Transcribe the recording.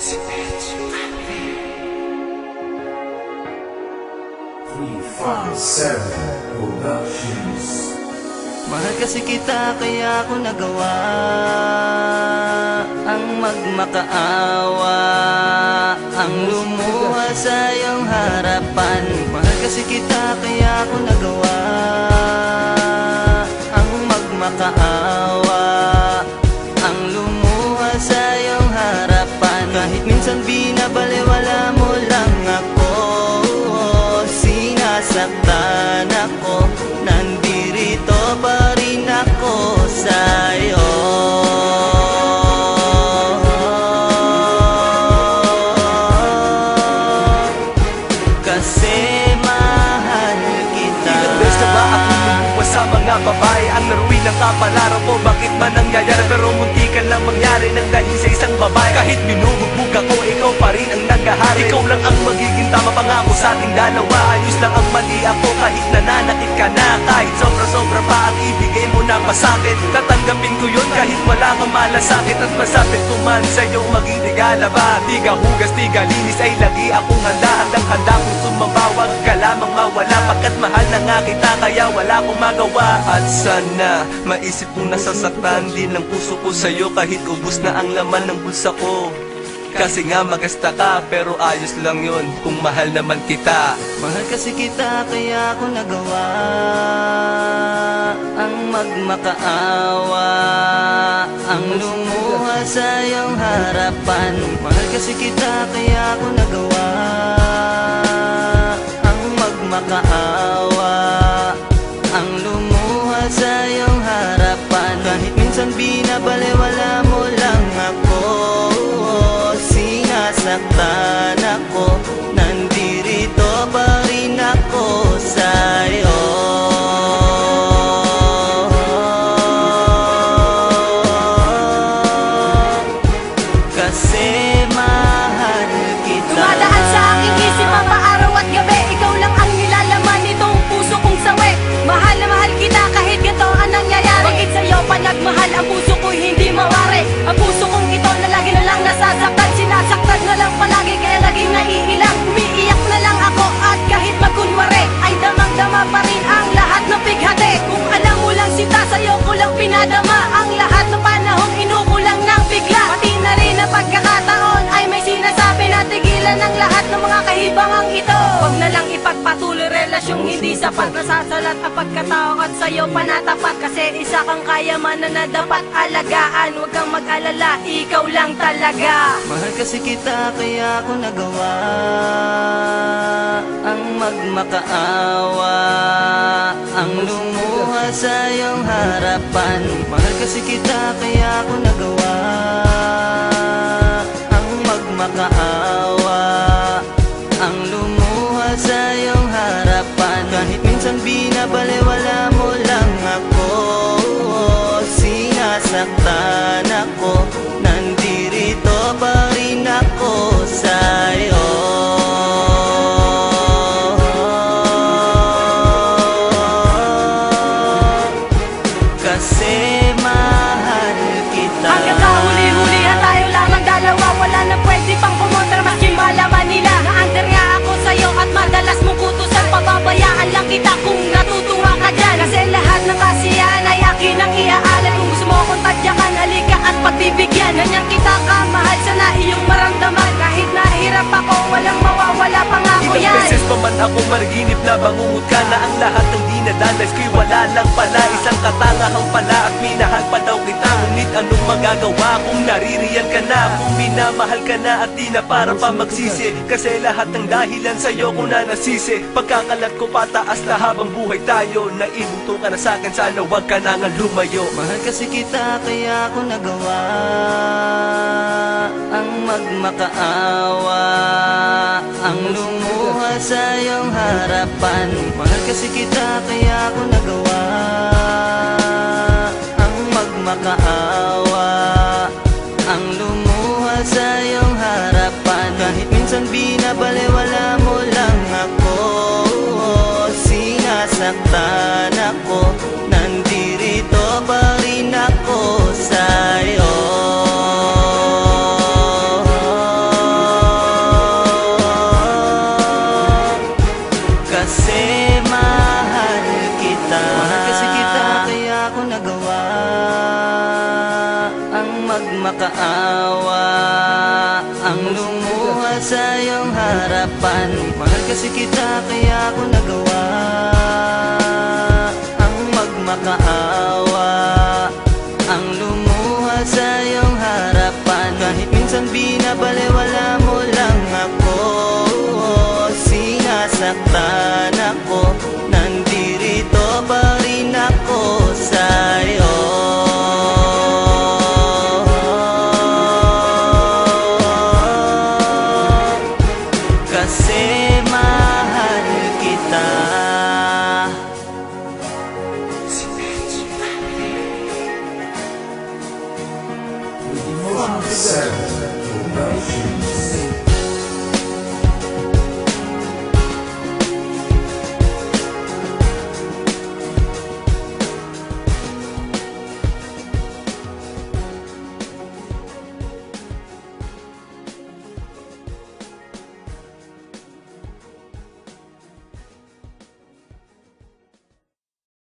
Si Petro 357 Productions. Mahal kasi kita kaya ako nagawa ang magmakaawa, ang lumuha sa iyong harapan. Mahal kasi kita kaya ako nagawa ang magmakaawa, ang lumuha sa iyong harapan. Kahit minsan binabaliwala mo lang ako, sinasaktan ako, nandirito pa rin ako sa'yo. Kasi mahal kita. Ilang beses na ba ako lumuwas sa mga babae? Ang laruin ng kapalaran ko, bakit ba nangyayari? Pero munti ka lang mangyari nang dahil sa isang babae. Kahit binubugbog ako, ikaw pa rin ang naghahari. Ikaw lang ang magiging tama, pangako sa ating dalawa. Ayos lang ang mali ako kahit nananakit ka na. Kahit sobra-sobra pa ang ibigay mo na masakit, tatanggapin ko yun kahit wala kang malasakit. At masapit ko man sa'yo maging regala ba? Di ka hugas, di ka linis, ay lagi akong handa. Handang-handa kung sumabawag ka lamang mawala. Pagkat mahal na nga kita kaya wala akong magawa. At sana maisip kong nasasaktan din ang puso ko sa'yo kahit ubus na ang laman ng bulsa ko. Kasi nga magasta ka, pero ayos lang yun kung mahal naman kita. Mahal kasi kita kaya ako nagawa ang magmakaawa, ang lumuha sa iyong harapan. Mahal kasi kita kaya ako nagawa ang magmakaawa, ang lumuha sa iyong harapan. Kahit minsan binabaliwala mo lang ako, sinasaktan ako, nandirito pa rin ako sa'yo. Kasi mahal kita. Dumadaan sa aking isip mga araw at gabi, ikaw lang ang nilalaman nitong puso kong sawi. Mahal na mahal kita kahit ganito ang nangyayari. Bakit sa'yo pa nagmahal ang puso ko'y hindi mawari? Ang puso kong ito na lagi na lang nasasaktan, sinasaktan na lang palagi kaya laging naiilang. Umiiyak na lang ako at kahit magkunwari ay damang-dama pa rin ang lahat ng bighati. Kung alam mo lang sinta, sa'yo ko lang pinadama ang lahat ng panahong inukulang ng bigla. Pati na rin na pagkakataon ay may sinasabi na tigilan ng lahat ng mga kahibangang ito. Huwag na lang ipagpatuloy relasyong hindi sapat, nasasalat ang pagkatao at sa'yo panatapat. Kasi isa kang kayamanan na dapat alagaan. Huwag kang mag-alala, ikaw lang talaga. Mahal kasi kita kaya ako nagawa ang magmakaawa, ang lumuha sa iyong harapan. Mahal kasi kita kaya ako nagawa ang magmakaawa, ang lumuha sa iyong harapan. Kahit minsan binabaliwala mo lang ako, sinasaktan ako, nandirito pa rin ako sa'yo. Kasi mahal kita. Hanggang kahuli-hulihan tayo lamang dalawa, wala na pwede pang kumontra maski malaman nila na under nga ako sa'yo at madalas mong kutusan. Pababayaan lang kita kung natutuwa ka dyan, kasi lahat ng kasiyahan ay akin ang iaalay. Kung gusto mo akong tadyakan, halika at pagbibigyan. Ganyan kita kamahal, sana iyong maramdaman. Kahit nahirap ako, walang mawawala, pangako yan. Ilang beses pa man ako mariginip na bangungot ka na ang lahat ng dinadanas ko'y wala lang pala. Isang katangahang pala at minahal pa daw kita. Ngunit anong magagawa kung naririyan ka na? Kung minamahal ka na at di na para pa magsisi, kasi lahat ng dahilan sa'yo ko na nasisi. Pagkakalat ko pataas na habang buhay tayo, naibuto ka na sa'kin, sana wag ka na nga lumayo. Mahal kasi kita kaya ako nagawa ang magmakaawa, ang lumuha sa iyong harapan. Mahal kasi kita kaya ako nagawa ang magmakaawa, ang lumuha sa iyong harapan. Kahit minsan binabaliwala mo lang ako, sinasaktan ako, nandirito pa rin ako sa'yo. magmakaawa ang lumuha sa iyong harapan. Mahal kasi kita kaya ako nagawa ang magmakaawa ang lumuha sa iyong harapan. Kahit minsan binabalewala mo lang ako, sinasaktan ako, nandirito pa rin ako sa'yo. Kasi mahal kita. 7